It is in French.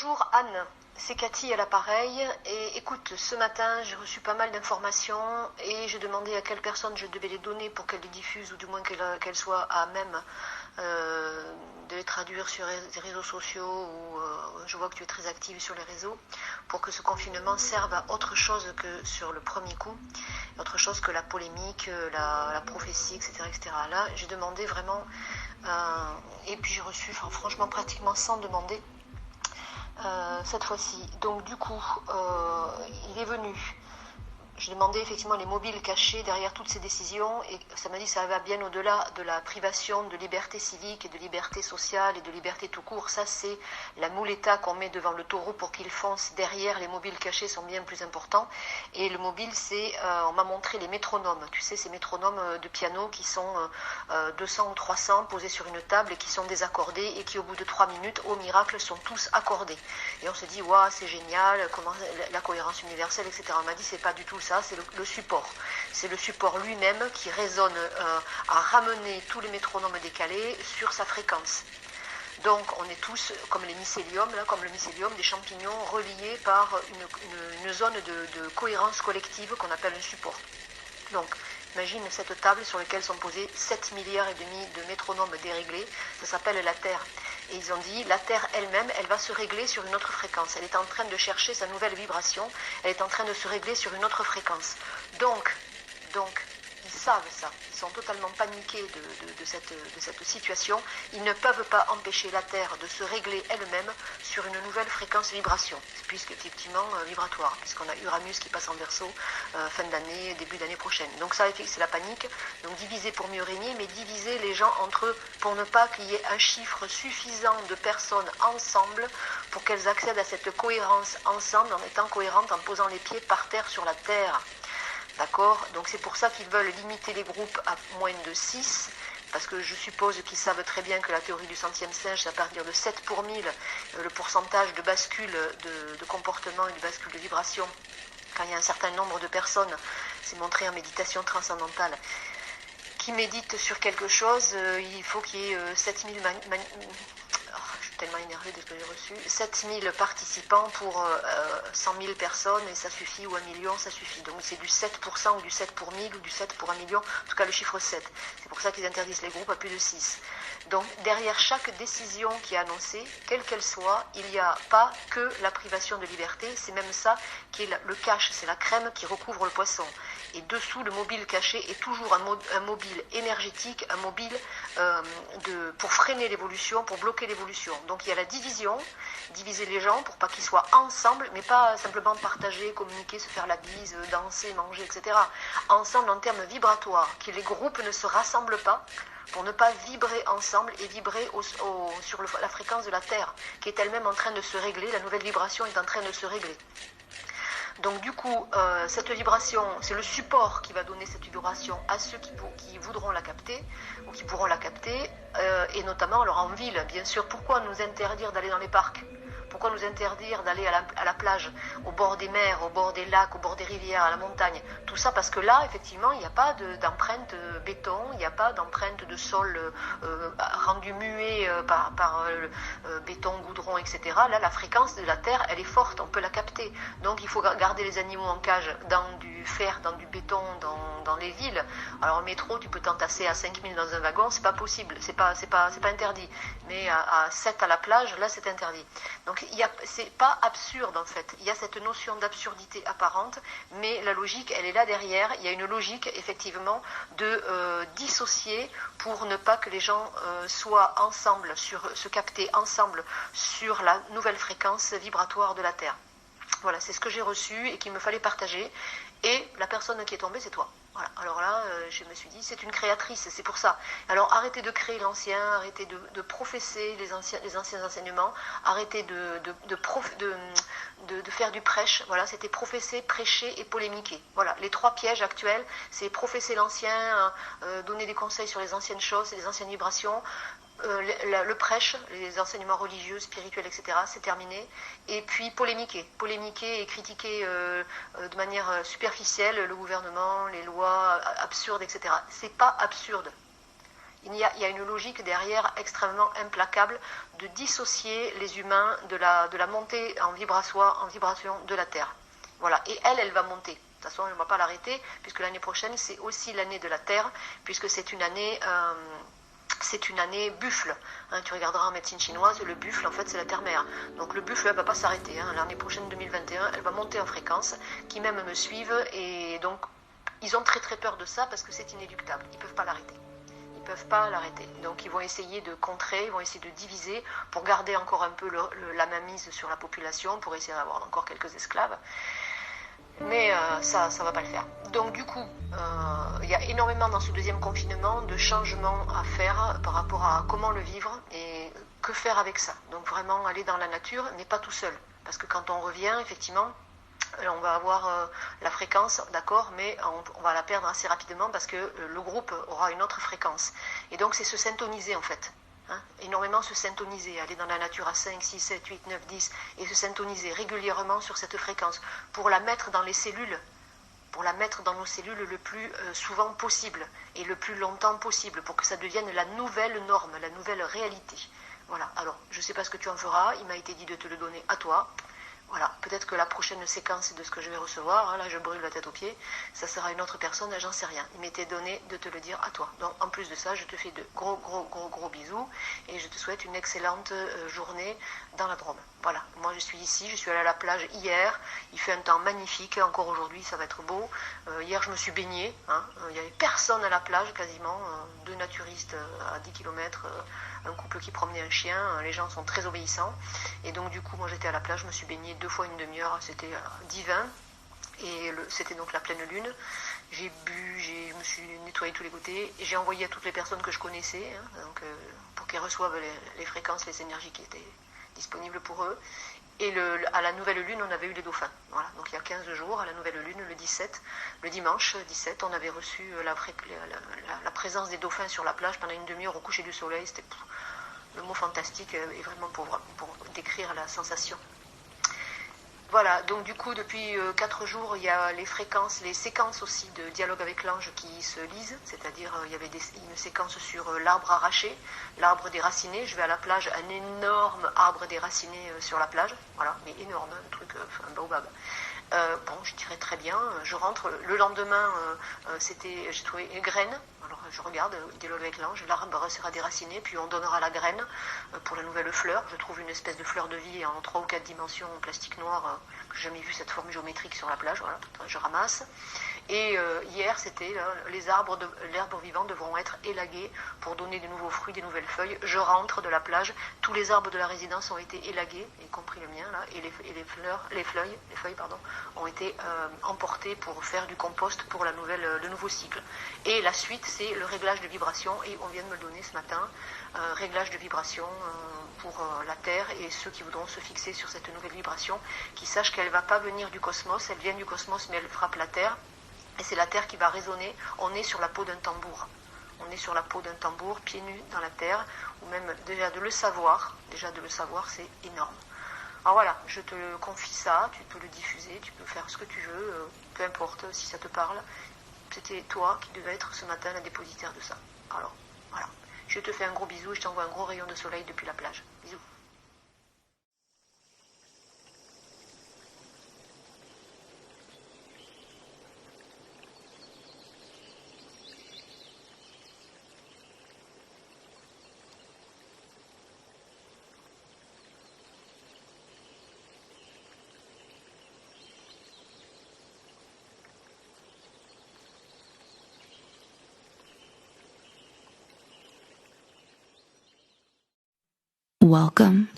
Bonjour Anne, c'est Cathy à l'appareil et écoute, ce matin j'ai reçu pas mal d'informations et j'ai demandé à quelle personne je devais les donner pour qu'elle les diffuse ou du moins qu'elle soit à même de les traduire sur les réseaux sociaux ou je vois que tu es très active sur les réseaux pour que ce confinement serve à autre chose que sur le premier coup, autre chose que la polémique, la prophétie, etc., etc. Là j'ai demandé vraiment et puis j'ai reçu franchement pratiquement sans demander cette fois-ci. Donc du coup, il est venu. Je demandais effectivement les mobiles cachés derrière toutes ces décisions et ça m'a dit que ça va bien au-delà de la privation de liberté civique et de liberté sociale et de liberté tout court. Ça, c'est la mouletta qu'on met devant le taureau pour qu'il fonce. Derrière, les mobiles cachés sont bien plus importants. Et le mobile, c'est, on m'a montré les métronomes. Tu sais, ces métronomes de piano qui sont 200 ou 300 posés sur une table et qui sont désaccordés et qui, au bout de 3 minutes, au miracle, sont tous accordés. Et on se dit, waouh, c'est génial, comment la cohérence universelle, etc. On m'a dit, c'est pas du tout ça, c'est le support. C'est le support lui-même qui résonne à ramener tous les métronomes décalés sur sa fréquence. Donc on est tous comme les mycéliums, là, comme le mycélium, des champignons reliés par une zone de cohérence collective qu'on appelle un support. Donc imagine cette table sur laquelle sont posés 7 milliards et demi de métronomes déréglés, ça s'appelle la Terre. Et ils ont dit, la Terre elle-même, elle va se régler sur une autre fréquence. Elle est en train de chercher sa nouvelle vibration, elle est en train de se régler sur une autre fréquence. Donc, ils savent ça, ils sont totalement paniqués de cette situation. Ils ne peuvent pas empêcher la Terre de se régler elle-même sur une nouvelle fréquence vibration, puisque effectivement vibratoire, puisqu'on a Uranus qui passe en Verseau fin d'année, début d'année prochaine. Donc ça, c'est la panique. Donc diviser pour mieux régner, mais diviser les gens entre eux pour ne pas qu'il y ait un chiffre suffisant de personnes ensemble pour qu'elles accèdent à cette cohérence ensemble en étant cohérentes, en posant les pieds par terre sur la Terre. D'accord? Donc c'est pour ça qu'ils veulent limiter les groupes à moins de 6, parce que je suppose qu'ils savent très bien que la théorie du centième singe, c'est à partir de 7 pour 1000, le pourcentage de bascule de comportement et de bascule de vibration, quand il y a un certain nombre de personnes, c'est montré en méditation transcendantale, qui méditent sur quelque chose, il faut qu'il y ait 7000 je suis tellement énervée de ce que j'ai reçu, 7000 participants pour 100 000 personnes et ça suffit, ou 1 million, ça suffit. Donc c'est du 7% ou du 7 pour 1000 ou du 7 pour 1 million, en tout cas le chiffre 7. C'est pour ça qu'ils interdisent les groupes à plus de 6. Donc derrière chaque décision qui est annoncée, quelle qu'elle soit, il n'y a pas que la privation de liberté, c'est même ça qui est le cache, c'est la crème qui recouvre le poisson. Et dessous, le mobile caché est toujours un mobile énergétique, un mobile pour freiner l'évolution, pour bloquer l'évolution. Donc il y a la division, diviser les gens pour pas qu'ils soient ensemble, mais pas simplement partager, communiquer, se faire la bise, danser, manger, etc. Ensemble en termes vibratoires, que les groupes ne se rassemblent pas pour ne pas vibrer ensemble et vibrer sur la fréquence de la Terre, qui est elle-même en train de se régler, la nouvelle vibration est en train de se régler. Donc du coup, cette vibration, c'est le support qui va donner cette vibration à ceux qui voudront la capter, ou qui pourront la capter, et notamment alors en ville, bien sûr. Pourquoi nous interdire d'aller dans les parcs ? Pourquoi nous interdire d'aller à la plage, au bord des mers, au bord des lacs, au bord des rivières, à la montagne? Tout ça parce que là, effectivement, il n'y a pas d'empreinte béton, il n'y a pas d'empreinte de sol rendu muet par béton, goudron, etc. Là, la fréquence de la Terre, elle est forte, on peut la capter. Donc, il faut garder les animaux en cage dans du fer, dans du béton, dans les villes. Alors, au métro, tu peux t'entasser à 5000 dans un wagon, c'est pas possible, c'est pas interdit. Mais à 7 à la plage, là, c'est interdit. Donc, c'est pas absurde en fait. Il y a cette notion d'absurdité apparente, mais la logique, elle est là derrière. Il y a une logique, effectivement, de dissocier pour ne pas que les gens soient ensemble, se capter ensemble sur la nouvelle fréquence vibratoire de la Terre. Voilà, c'est ce que j'ai reçu et qu'il me fallait partager. Et la personne qui est tombée, c'est toi. Voilà. Alors là, je me suis dit, c'est une créatrice, c'est pour ça. Alors arrêtez de créer l'ancien, arrêtez de professer les anciens enseignements, arrêtez de faire du prêche. Voilà, c'était professer, prêcher et polémiquer. Voilà, les 3 pièges actuels, c'est professer l'ancien, donner des conseils sur les anciennes choses et les anciennes vibrations. Le prêche, les enseignements religieux, spirituels, etc., c'est terminé. Et puis polémiquer et critiquer de manière superficielle le gouvernement, les lois absurdes, etc. C'est pas absurde. Il y a une logique derrière extrêmement implacable de dissocier les humains de la montée en vibration de la Terre. Voilà. Et elle va monter. De toute façon, elle ne va pas l'arrêter, puisque l'année prochaine, c'est aussi l'année de la Terre, puisque c'est une année buffle. Hein, tu regarderas en médecine chinoise, le buffle, en fait, c'est la terre-mère. Donc le buffle, elle ne va pas s'arrêter. Hein. L'année prochaine, 2021, elle va monter en fréquence, qui même me suivent. Et donc, ils ont très très peur de ça parce que c'est inéluctable. Ils ne peuvent pas l'arrêter. Ils ne peuvent pas l'arrêter. Donc, ils vont essayer de contrer, ils vont essayer de diviser pour garder encore un peu la mainmise sur la population, pour essayer d'avoir encore quelques esclaves. Mais ça ne va pas le faire. Donc du coup, il y a énormément dans ce deuxième confinement de changements à faire par rapport à comment le vivre et que faire avec ça. Donc vraiment aller dans la nature, mais pas tout seul. Parce que quand on revient, effectivement, on va avoir la fréquence, d'accord, mais on va la perdre assez rapidement parce que le groupe aura une autre fréquence. Et donc c'est se syntoniser en fait. Hein, énormément se syntoniser, aller dans la nature à 5, 6, 7, 8, 9, 10 et se syntoniser régulièrement sur cette fréquence pour la mettre dans les cellules, pour la mettre dans nos cellules le plus souvent possible et le plus longtemps possible pour que ça devienne la nouvelle norme, la nouvelle réalité. Voilà, alors je ne sais pas ce que tu en feras, il m'a été dit de te le donner à toi. Voilà, peut-être que la prochaine séquence de ce que je vais recevoir, hein, là je brûle la tête aux pieds, ça sera une autre personne, j'en sais rien. Il m'était donné de te le dire à toi. Donc en plus de ça, je te fais de gros bisous et je te souhaite une excellente journée dans la Drôme. Voilà, moi je suis ici, je suis allée à la plage hier, il fait un temps magnifique, encore aujourd'hui ça va être beau. Hier je me suis baignée, hein, il n'y avait personne à la plage quasiment, deux naturistes à 10 km, un couple qui promenait un chien, les gens sont très obéissants. Et donc du coup moi j'étais à la plage, je me suis baignée 2 fois une demi-heure, c'était divin. Et c'était donc la pleine lune. J'ai bu, je me suis nettoyé tous les côtés. Et j'ai envoyé à toutes les personnes que je connaissais, hein, donc, pour qu'elles reçoivent les fréquences, les énergies qui étaient disponibles pour eux. Et à la nouvelle lune, on avait eu les dauphins. Voilà. Donc il y a 15 jours, à la nouvelle lune, le 17, le dimanche 17, on avait reçu la présence des dauphins sur la plage pendant une demi-heure au coucher du soleil. C'était le mot fantastique est vraiment pour décrire la sensation. Voilà, donc du coup, depuis 4 jours, il y a les fréquences, les séquences aussi de dialogue avec l'ange qui se lisent, c'est-à-dire il y avait une séquence sur l'arbre arraché, l'arbre déraciné. Je vais à la plage, un énorme arbre déraciné sur la plage, voilà, mais énorme, un truc, un baobab. Bon, je dirais très bien, je rentre, le lendemain, j'ai trouvé une graine. Alors je regarde, dialogue avec l'ange, l'arbre sera déraciné, puis on donnera la graine pour la nouvelle fleur. Je trouve une espèce de fleur de vie en 3 ou 4 dimensions en plastique noir, que j'ai jamais vu cette forme géométrique sur la plage, voilà, je ramasse. Et hier, c'était les arbres, l'herbe vivant devront être élagués pour donner de nouveaux fruits, des nouvelles feuilles. Je rentre de la plage, tous les arbres de la résidence ont été élagués, y compris le mien, là, et les feuilles, ont été emportées pour faire du compost pour le nouveau cycle. Et la suite, c'est le réglage de vibration, et on vient de me le donner ce matin, réglage de vibration pour la Terre et ceux qui voudront se fixer sur cette nouvelle vibration, qui sachent qu'elle ne va pas venir du cosmos, elle vient du cosmos, mais elle frappe la Terre. Et c'est la terre qui va résonner. On est sur la peau d'un tambour. On est sur la peau d'un tambour, pieds nus dans la terre, ou même déjà de le savoir, c'est énorme. Alors voilà, je te confie ça, tu peux le diffuser, tu peux faire ce que tu veux, peu importe si ça te parle. C'était toi qui devais être ce matin la dépositaire de ça. Alors voilà, je te fais un gros bisou et je t'envoie un gros rayon de soleil depuis la plage. Bisous. Welcome